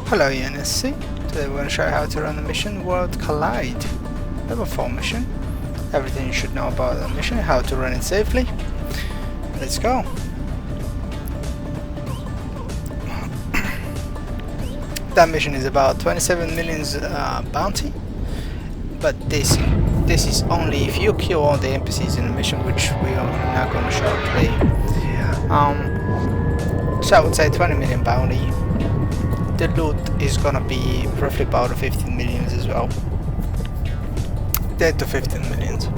Hello UNSC, today we're going to show you how to run the mission World Collide. Level 4 mission, everything you should know about the mission, how to run it safely. Let's go. That mission is about 27 million bounty, but this is only if you kill all the NPCs in the mission, which we are not going to show today. So I would say 20 million bounty. The loot is gonna be roughly about 15 millions as well. 10 to 15 millions.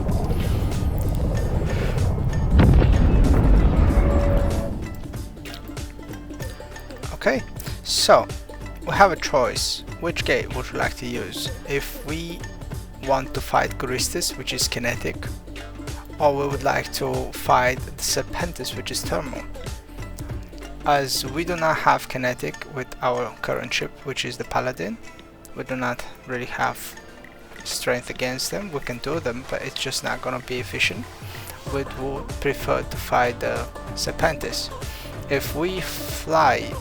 Okay, so we have a choice. Which gate would you like to use? If we want to fight Guristas, which is kinetic, or we would like to fight the Serpentis, which is thermal. As we do not have kinetic with our current ship, which is the Paladin, we do not really have strength against them. We can do them, but it's just not gonna be efficient. We would prefer to fight the Serpentis. If we fly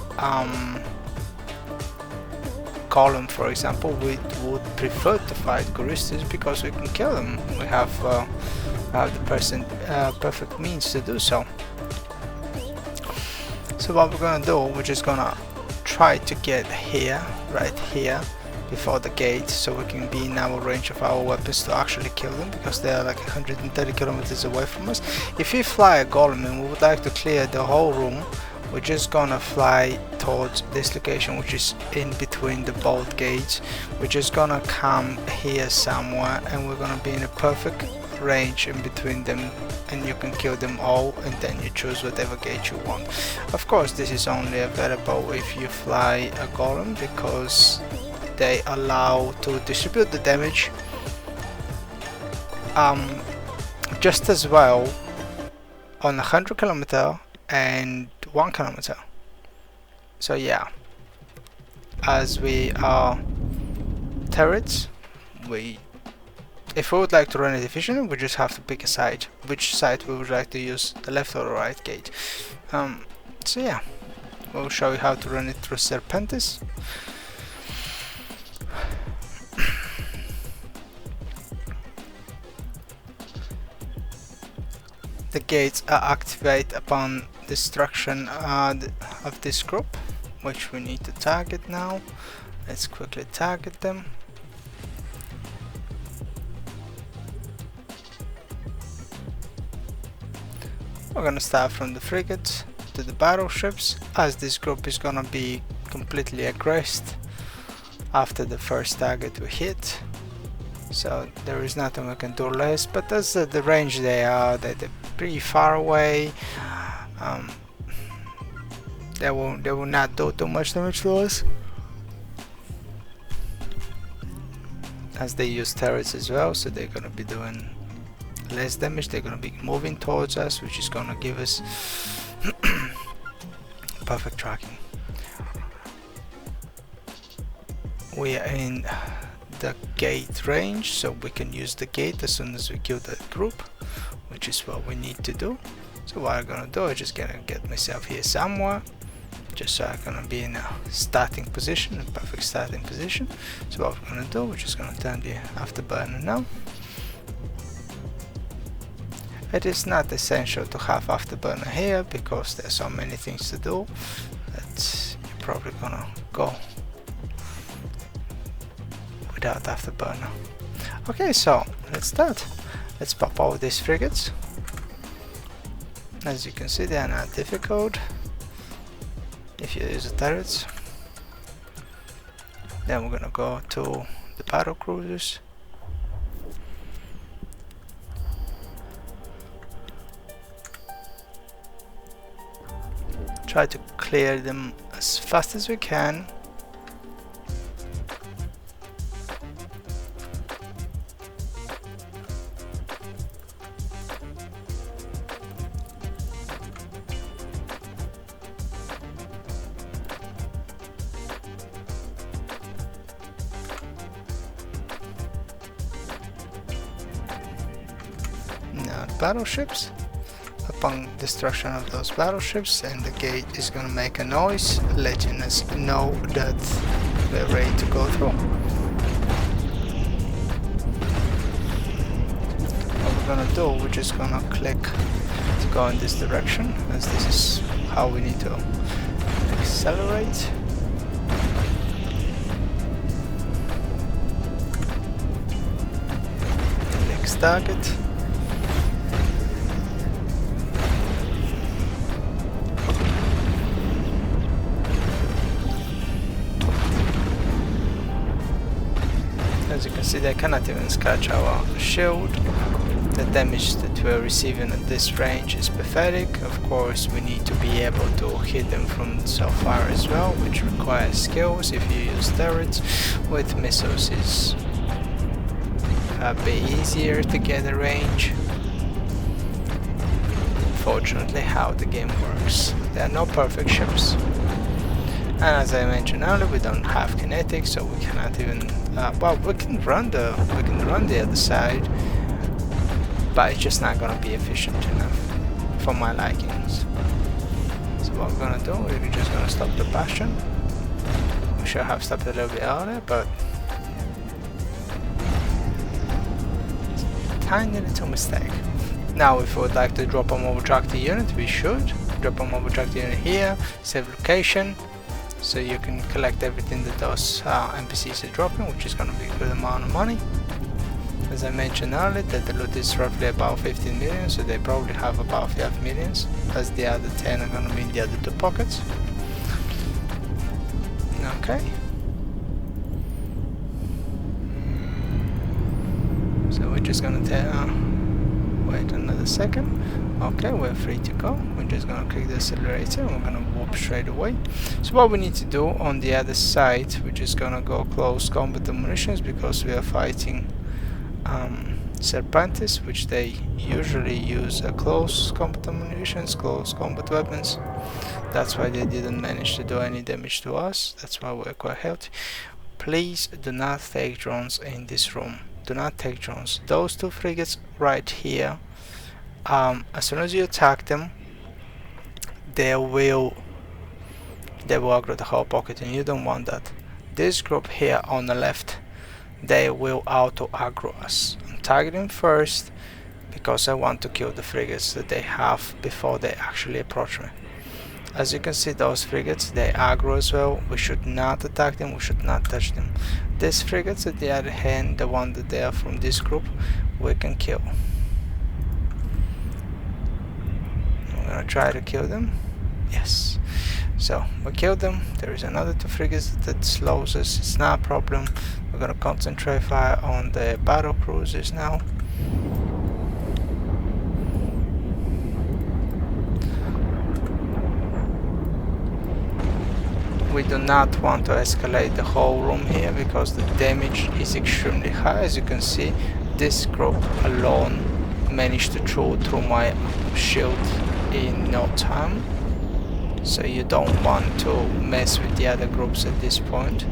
Column, for example, we would prefer to fight Guristas because we can kill them. We have the perfect means to do so. So what we're gonna do, we're just gonna try to get here, right here, before the gate, so we can be in our range of our weapons to actually kill them, because they are like 130 kilometers away from us. If we fly a golem and we would like to clear the whole room, we're just gonna fly towards this location, which is in between the both gates. We're just gonna come here somewhere, and we're gonna be in a perfect range in between them, and you can kill them all, and then you choose whatever gate you want. Of course, this is only available if you fly a golem, because they allow to distribute the damage just as well on 100 kilometer and 1 kilometer. So yeah, as we are turrets, if we would like to run it efficiently, we just have to pick a side, which side we would like to use, the left or the right gate. So yeah, we'll show you how to run it through Serpentis. The gates are activated upon destruction of this group, which we need to target now. Let's quickly target them. We're gonna start from the frigates to the battleships, as this group is gonna be completely aggressed after the first target we hit. So there is nothing we can do less, but as the range they're pretty far away. They will not do too much damage to us, as they use turrets as well, so they're gonna be doing less damage. They're gonna be moving towards us, which is gonna give us perfect tracking. We are in the gate range, so we can use the gate as soon as we kill that group, which is what we need to do. So what I'm gonna do, I'm just gonna get myself here somewhere, just so I'm gonna be in a starting position, a perfect starting position. So what we're gonna do, we're just gonna turn the afterburner now. It is not essential to have afterburner here, because there's so many things to do that you're probably gonna go without afterburner. Okay, so let's start. Let's pop all these frigates. As you can see, they are not difficult if you use the turrets. Then we're gonna go to the battle cruisers. Try to clear them as fast as we can. Now the battleships. Upon destruction of those battleships, and the gate is gonna make a noise letting us know that we're ready to go through. What we're gonna do, we're just gonna click to go in this direction, as this is how we need to accelerate. Next target. As you can see, they cannot even scratch our shield. The damage that we're receiving at this range is pathetic. Of course, we need to be able to hit them from so far as well, which requires skills. If you use turrets, with missiles is a bit easier to get a range. Unfortunately, how the game works. There are no perfect ships. And as I mentioned earlier, we don't have kinetics, so we cannot even. Well, we can run the other side, but it's just not gonna be efficient enough for my likings. So what we're gonna do, we're just gonna stop the bastion. We should have stopped a little bit earlier, but tiny little mistake. Now, if we would like to drop a mobile tractor unit, we should drop a mobile tractor unit here, save location. So you can collect everything that those NPCs are dropping, which is going to be a good amount of money. As I mentioned earlier, that the loot is roughly about 15 million, so they probably have about 5 millions, as the other 10 are going to be in the other 2 pockets. Okay. So we're just going to wait another second. Okay, we're free to go. We're just gonna click the accelerator and we're gonna warp straight away. So what we need to do on the other side, we're just gonna go close combat munitions, because we are fighting Serpentis, which they usually use close combat munitions, close combat weapons. That's why they didn't manage to do any damage to us. That's why we're quite healthy. Please do not take drones in this room. Do not take drones. Those 2 frigates right here, as soon as you attack them, they will aggro the whole pocket, and you don't want that. This group here on the left, they will auto aggro us. I'm targeting first because I want to kill the frigates that they have before they actually approach me. As you can see, those frigates, they aggro as well. We should not attack them, we should not touch them. These frigates, at the other hand, the one that they are from this group, we can kill. I'm gonna try to kill them. Yes. So we killed them. There is another 2 frigates that slows us. It's not a problem. We're gonna concentrate fire on the battle cruisers now. We do not want to escalate the whole room here, because the damage is extremely high. As you can see, this group alone managed to through my shield in no time. So you don't want to mess with the other groups at this point.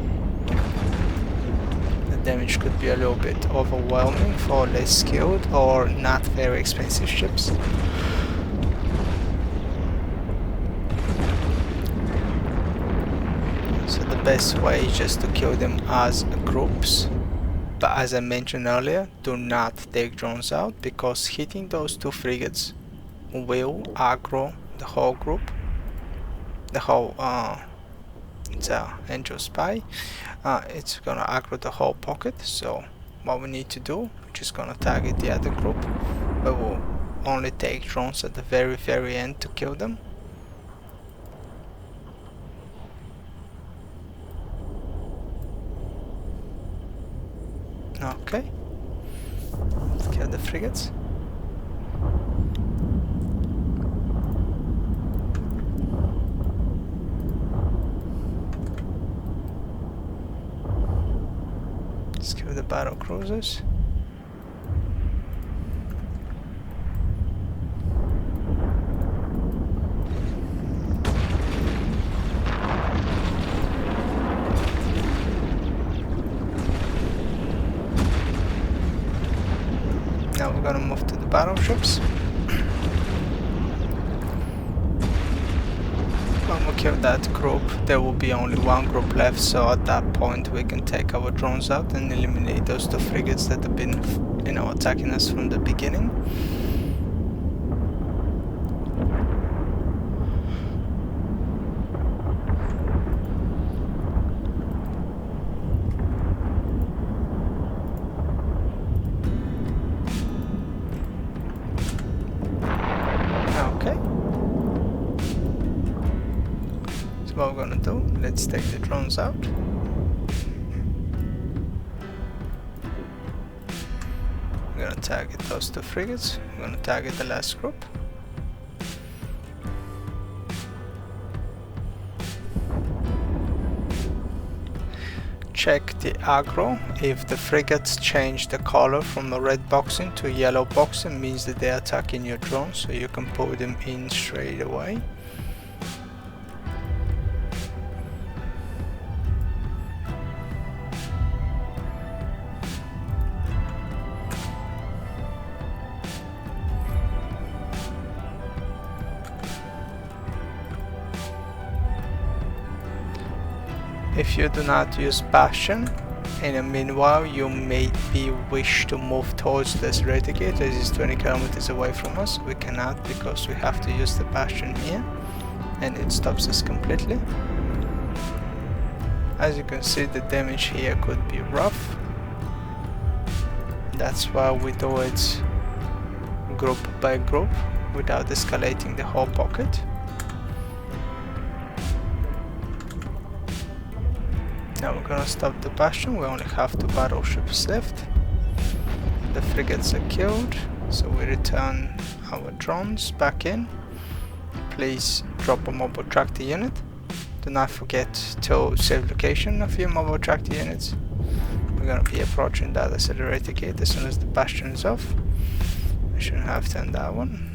The damage could be a little bit overwhelming for less skilled or not very expensive ships. So the best way is just to kill them as groups. But as I mentioned earlier, do not take drones out, because hitting those 2 frigates will aggro the whole group. The whole it's a Angel Spy. It's gonna aggro the whole pocket. So what we need to do, we're just gonna target the other group. We will only take drones at the very end to kill them. Okay, let's kill the frigates. Let's kill the battle cruisers. Now we're gonna move to the battleships. When we kill that group, there will be only one group left, so at that point we can take our drones out and eliminate those two frigates that have been, you know, attacking us from the beginning. What we're gonna do, let's take the drones out. We're gonna target those two frigates. We're gonna target the last group. Check the aggro. If the frigates change the color from a red boxing to yellow boxing, means that they're attacking your drone, so you can put them in straight away. If you do not use Bastion, in the meanwhile you may be wish to move towards this Renegade, as it's 20 kilometers away from us. We cannot, because we have to use the Bastion here, and it stops us completely. As you can see, the damage here could be rough. That's why we do it group by group, without escalating the whole pocket. Now we're gonna stop the Bastion. We only have 2 battleships left. The frigates are killed, so we return our drones back in. Please drop a mobile tractor unit. Do not forget to save location of your mobile tractor units. We're gonna be approaching that accelerator gate as soon as the Bastion is off. I shouldn't have turned that one.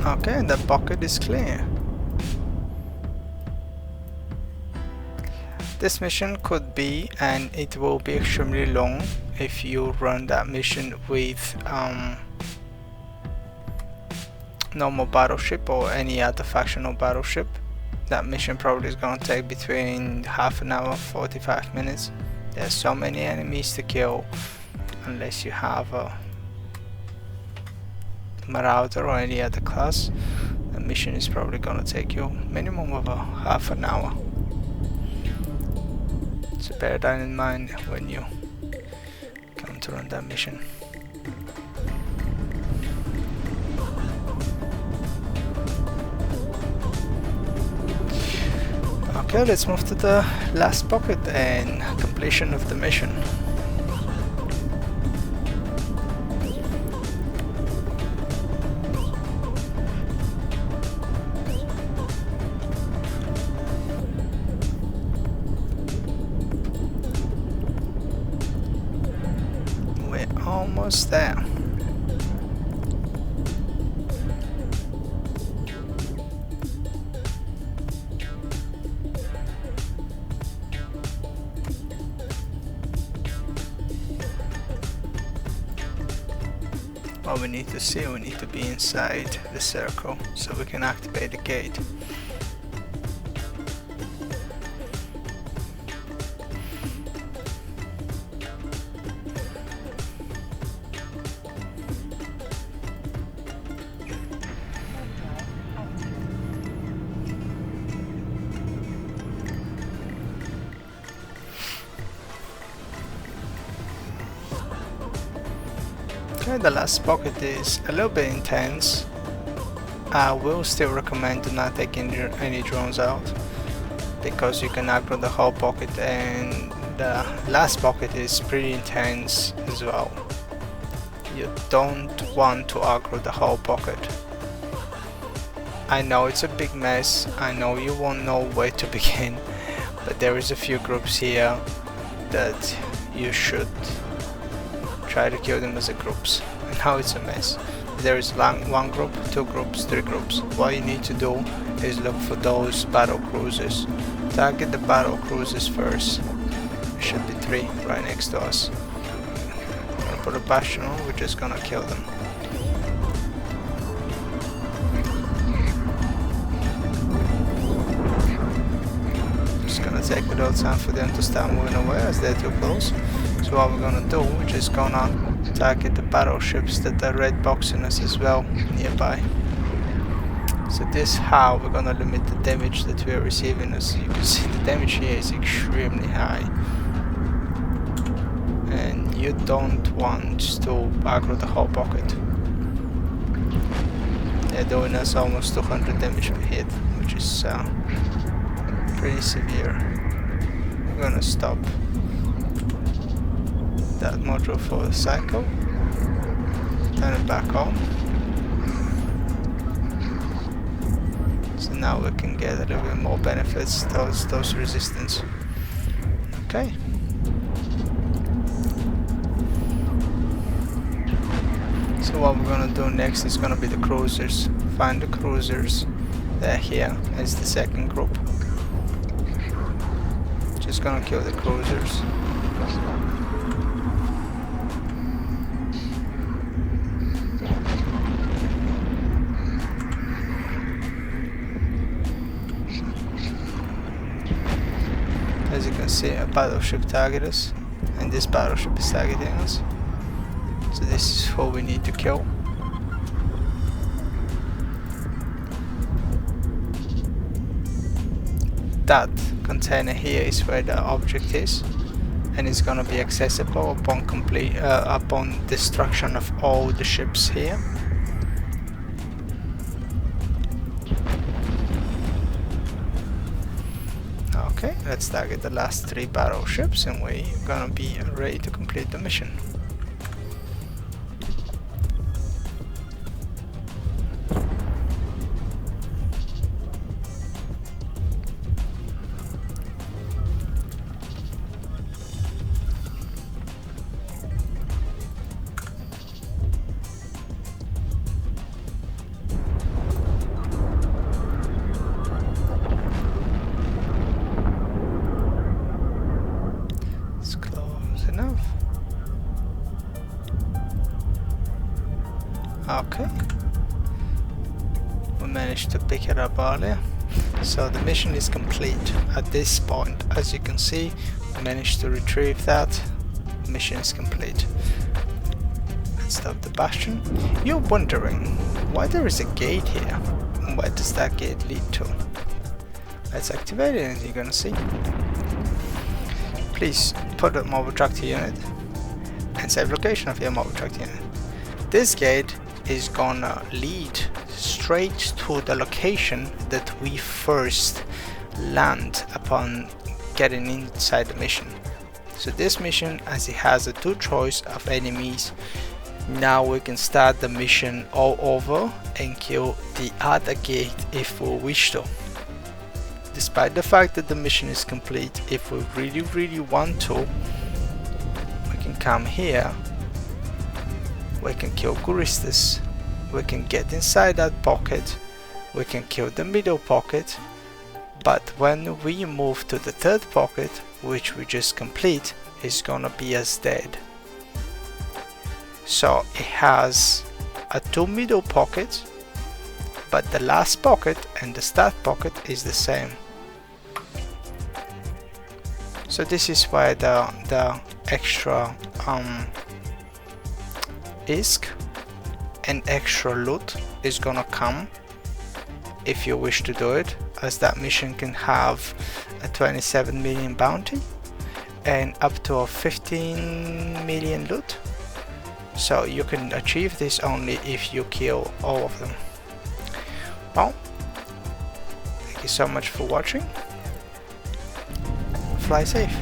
Okay, the pocket is clear. This mission could be, and it will be extremely long if you run that mission with normal battleship or any other factional battleship. That mission probably is going to take between half an hour, 45 minutes. There's so many enemies to kill, unless you have a Marauder or any other class. The mission is probably going to take you minimum of a half an hour. So bear that in mind when you come to run that mission. Okay, let's move to the last pocket and completion of the mission. Almost there. What we need to see, we need to be inside the circle so we can activate the gate. Okay, the last pocket is a little bit intense. I will still recommend do not take any drones out, because you can aggro the whole pocket, and the last pocket is pretty intense as well. You don't want to aggro the whole pocket. I know it's a big mess, I know you won't know where to begin, but there is a few groups here that you should try to kill them as a groups. And now it's a mess. There is one group, 2 groups, 3 groups. What you need to do is look for those battle cruisers. Target the battle cruisers first. There should be 3 right next to us. put a bastion on, we're just gonna kill them. Just gonna take a little time for them to start moving away as they're too close. So what we're gonna do, we're just gonna target the battleships that are red boxing us as well nearby. So this is how we're gonna limit the damage that we are receiving. As you can see, the damage here is extremely high. And you don't want to aggro the whole pocket. They're doing us almost 200 damage per hit, which is pretty severe. We're gonna stop that module for a cycle, turn it back on. So now we can get a little bit more benefits towards those resistance. Okay. So what we're gonna do next is gonna be the cruisers. Find the cruisers. They're here as the second group. Just gonna kill the cruisers. As you can see, a battleship targeted us, and this battleship is targeting us. So this is who we need to kill. That container here is where the object is, and it's gonna be accessible upon destruction of all the ships here. Okay, let's target the last 3 battleships and we're gonna be ready to complete the mission. Enough. Okay, we managed to pick it up earlier, so the mission is complete at this point. As you can see, we managed to retrieve that. The mission is complete. Let's stop the bastion. You're wondering why there is a gate here. Where does that gate lead to? Let's activate it and you're gonna see. Please put a mobile tractor unit and save location of your mobile tractor unit. This gate is gonna lead straight to the location that we first land upon getting inside the mission. So this mission, as it has a 2 choice of enemies, now we can start the mission all over and kill the other gate if we wish to. Despite the fact that the mission is complete, if we really want to, we can come here, we can kill Guristas, we can get inside that pocket, we can kill the middle pocket, but when we move to the 3rd pocket, which we just complete, it's gonna be as dead. So it has a 2 middle pockets, but the last pocket and the start pocket is the same. So this is why the extra ISK and extra loot is gonna come if you wish to do it, as that mission can have a 27 million bounty and up to a 15 million loot. So you can achieve this only if you kill all of them. Well, thank you so much for watching. Fly safe.